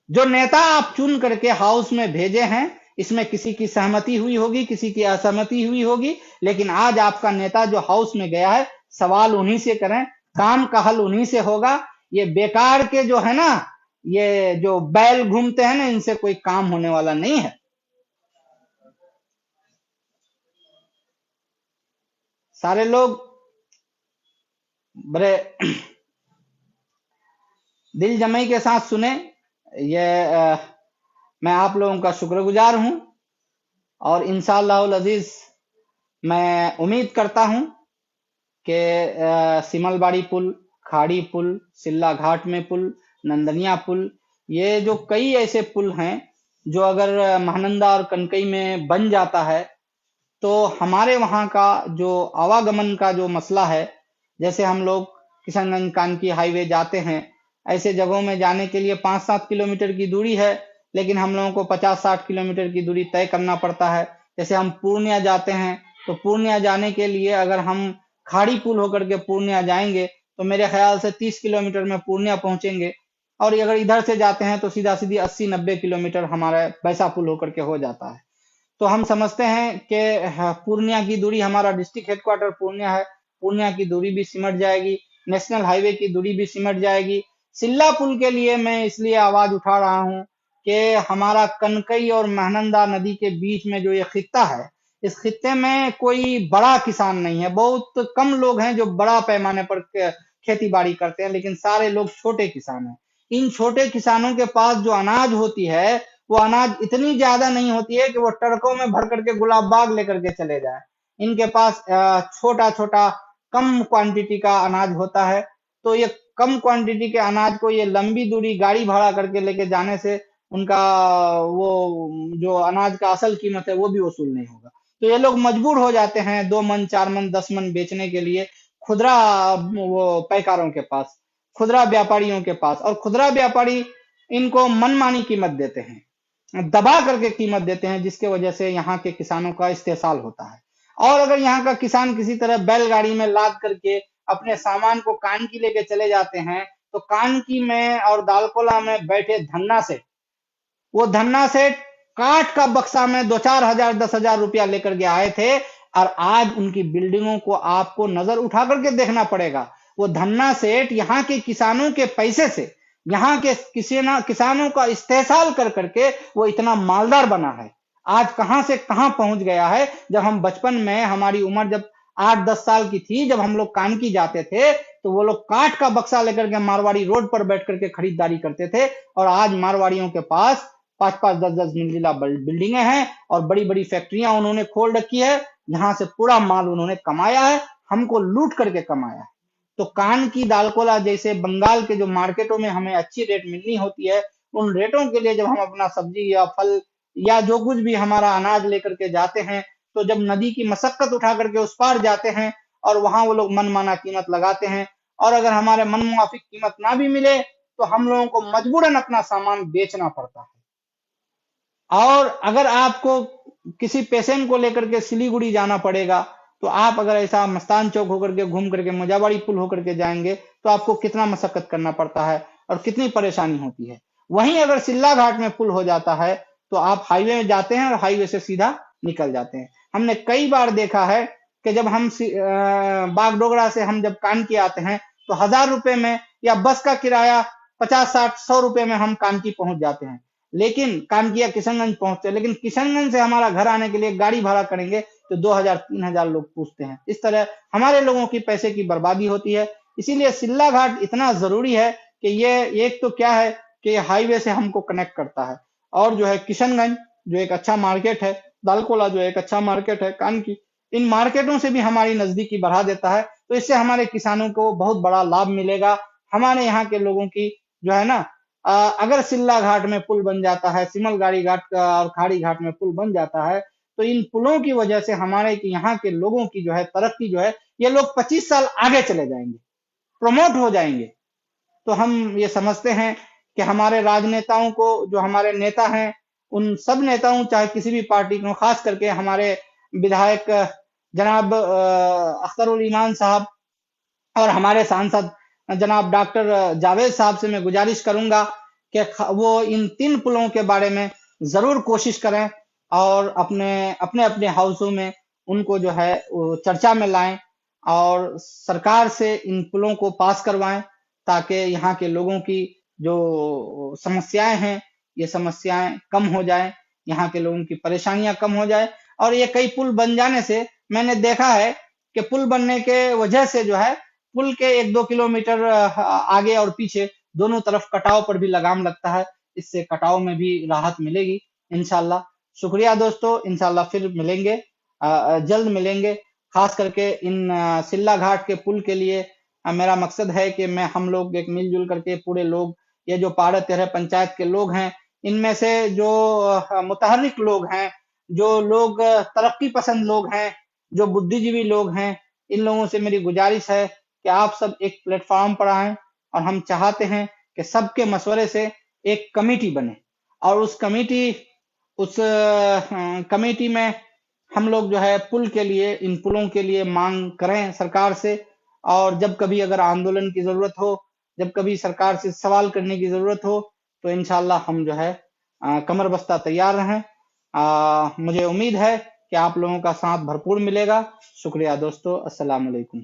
जो नेता आप चुन करके हाउस में भेजे हैं, इसमें किसी की सहमति हुई होगी, किसी की असहमति हुई होगी, लेकिन आज आपका नेता जो हाउस में गया है, सवाल उन्हीं से करें, काम का हल उन्हीं से होगा। ये बेकार के जो है ना, ये जो बैल घूमते हैं ना, इनसे कोई काम होने वाला नहीं है। सारे लोग बड़े दिल जमई के साथ सुने। ये मैं आप लोगों का शुक्रगुजार हूं, और इंशाअल्लाह अजीज मैं उम्मीद करता हूं कि सिमलबाड़ी पुल, खाड़ी पुल, सिल्ला घाट में पुल, नंदनिया पुल, ये जो कई ऐसे पुल हैं जो अगर महानंदा और कनकई में बन जाता है, तो हमारे वहाँ का जो आवागमन का जो मसला है, जैसे हम लोग किशनगंज कानकी हाईवे जाते हैं, ऐसे जगहों में जाने के लिए 5-7 किलोमीटर की दूरी है, लेकिन हम लोगों को 50-60 किलोमीटर की दूरी तय करना पड़ता है। जैसे हम पूर्णिया जाते हैं, तो पूर्णिया जाने के लिए अगर हम खाड़ी पुल होकर के पूर्णिया जाएंगे तो मेरे ख्याल से 30 किलोमीटर में पूर्णिया पहुंचेंगे। और अगर इधर से जाते हैं तो सीधा सीधी 80-90 किलोमीटर हमारा बैसा पुल होकर के हो जाता है। तो हम समझते हैं कि पूर्णिया की दूरी, हमारा डिस्ट्रिक्ट हेडक्वार्टर पूर्णिया है, पूर्णिया की दूरी भी सिमट जाएगी, नेशनल हाईवे की दूरी भी सिमट जाएगी। सिल्ला पुल के लिए मैं इसलिए आवाज उठा रहा हूं कि हमारा कनकई और महानंदा नदी के बीच में जो ये खित्ता है, इस खित्ते में कोई बड़ा किसान नहीं है। बहुत कम लोग हैं जो बड़ा पैमाने पर खेती बाड़ी करते हैं, लेकिन सारे लोग छोटे किसान हैं। इन छोटे किसानों के पास जो अनाज होती है, वो अनाज इतनी ज्यादा नहीं होती है कि वो ट्रकों में भर करके गुलाब बाग लेकर के चले जाए। इनके पास छोटा छोटा कम क्वांटिटी का अनाज होता है। तो ये कम क्वांटिटी के अनाज को ये लंबी दूरी गाड़ी भाड़ा करके लेके जाने से उनका वो जो अनाज का असल कीमत है वो भी वसूल नहीं होगा। तो ये लोग मजबूर हो जाते हैं 2 मन 4 मन 10 मन बेचने के लिए खुदरा वो पैकारों के पास, खुदरा व्यापारियों के पास। और खुदरा व्यापारी इनको मनमानी कीमत देते हैं, दबा करके कीमत देते हैं, जिसके वजह से यहाँ के किसानों का इस्तेसाल होता है। और अगर यहाँ का किसान किसी तरह बैलगाड़ी में लाद करके अपने सामान को कानकी लेके चले जाते हैं, तो कानकी में और दालकोला में बैठे धन्ना से, वो धन्ना सेठ काठ का बक्सा में 2-4 हजार 10 हजार रुपया लेकर के आए थे। और आज उनकी बिल्डिंगों को आपको नजर उठा करके देखना पड़ेगा। वो धन्ना सेठ यहाँ के किसानों के पैसे से, यहाँ के किसानों का इस्तेसाल कर करके वो इतना मालदार बना है। आज कहां से कहां पहुंच गया है। जब हम बचपन में, हमारी उम्र जब 8-10 साल की थी, जब हम लोग कानकी जाते थे, तो वो लोग काठ का बक्सा लेकर के मारवाड़ी रोड पर बैठ करके खरीदारी करते थे। और आज मारवाड़ियों के पास 5-5 10-10 मंजिला बिल्डिंगें हैं और बड़ी बड़ी फैक्ट्रियां उन्होंने खोल रखी है, जहां से पूरा माल उन्होंने कमाया है, हमको लूट करके कमाया है। तो कान की दालकोला जैसे बंगाल के जो मार्केटों में हमें अच्छी रेट मिलनी होती है, उन रेटों के लिए जब हम अपना सब्जी या फल या जो कुछ भी हमारा अनाज लेकर के जाते हैं, तो जब नदी की मशक्कत उठा करके उस पार जाते हैं और वहां वो लोग मनमाना कीमत लगाते हैं, और अगर हमारे मन मुआफिक कीमत ना भी मिले, तो हम लोगों को मजबूरन अपना सामान बेचना पड़ता है। और अगर आपको किसी पेशेंट को लेकर के सिलीगुड़ी जाना पड़ेगा, तो आप अगर ऐसा मस्तान चौक होकर के घूम करके मुजावाड़ी पुल होकर के जाएंगे, तो आपको कितना मशक्कत करना पड़ता है और कितनी परेशानी होती है। वहीं अगर सिल्ला घाट में पुल हो जाता है, तो आप हाईवे में जाते हैं और हाईवे से सीधा निकल जाते हैं। हमने कई बार देखा है कि जब हम बागडोगरा से हम जब कानकी आते हैं, तो 1000 रुपए में या बस का किराया 50-60-100 रुपए में हम कानकी पहुंच जाते हैं। लेकिन कानकिया किशनगंज पहुंचते हैं, लेकिन किशनगंज से हमारा घर आने के लिए गाड़ी भाड़ा करेंगे तो 2000-3000 लोग पूछते हैं। इस तरह हमारे लोगों की पैसे की बर्बादी होती है। इसीलिए सिल्ला घाट इतना जरूरी है कि ये एक तो क्या है कि हाईवे से हमको कनेक्ट करता है, और जो है किशनगंज जो एक अच्छा मार्केट है, दालकोला जो एक अच्छा मार्केट है, कानकी, इन मार्केटों से भी हमारी नजदीकी बढ़ा देता है। तो इससे हमारे किसानों को बहुत बड़ा लाभ मिलेगा। हमारे यहाँ के लोगों की जो है ना, अगर सिल्ला घाट में पुल बन जाता है, सिमलगाड़ी घाट का और खाड़ी घाट में पुल बन जाता है, तो इन पुलों की वजह से हमारे यहाँ के लोगों की जो है तरक्की जो है, ये लोग 25 साल आगे चले जाएंगे, प्रमोट हो जाएंगे। तो हम ये समझते हैं कि हमारे राजनेताओं को, जो हमारे नेता हैं, उन सब नेताओं, चाहे किसी भी पार्टी को, खास करके हमारे विधायक जनाब अख्तरुल ईमान साहब और हमारे सांसद जनाब डॉक्टर जावेद साहब से मैं गुजारिश करूंगा कि वो इन 3 पुलों के बारे में जरूर कोशिश करें और अपने अपने अपने हाउसों में उनको जो है वो चर्चा में लाएं और सरकार से इन पुलों को पास करवाएं, ताकि यहाँ के लोगों की जो समस्याएं हैं, ये समस्याएं कम हो जाएं, यहाँ के लोगों की परेशानियां कम हो जाए। और ये कई पुल बन जाने से मैंने देखा है कि पुल बनने के वजह से जो है, पुल के 1-2 किलोमीटर आगे और पीछे दोनों तरफ कटाव पर भी लगाम लगता है। इससे कटाव में भी राहत मिलेगी इंशाल्लाह। शुक्रिया दोस्तों, इंशाल्लाह फिर मिलेंगे, जल्द मिलेंगे। खास करके इन सिल्ला घाट के पुल के लिए मेरा मकसद है कि मैं हम लोग एक मिलजुल करके पूरे लोग, ये जो 12-13 पंचायत के लोग हैं, इनमें से जो मुतहर्रिक लोग हैं, जो लोग तरक्की पसंद लोग हैं, जो बुद्धिजीवी लोग हैं, इन लोगों से मेरी गुजारिश है कि आप सब एक प्लेटफॉर्म पर आएं। और हम चाहते हैं कि सबके मशवरे से एक कमेटी बने, और उस कमेटी में हम लोग जो है पुल के लिए, इन पुलों के लिए मांग करें सरकार से। और जब कभी अगर आंदोलन की जरूरत हो, जब कभी सरकार से सवाल करने की जरूरत हो, तो इंशाल्लाह हम जो है कमर बस्ता तैयार रहें। मुझे उम्मीद है कि आप लोगों का साथ भरपूर मिलेगा। शुक्रिया दोस्तों, अस्सलाम वालेकुम।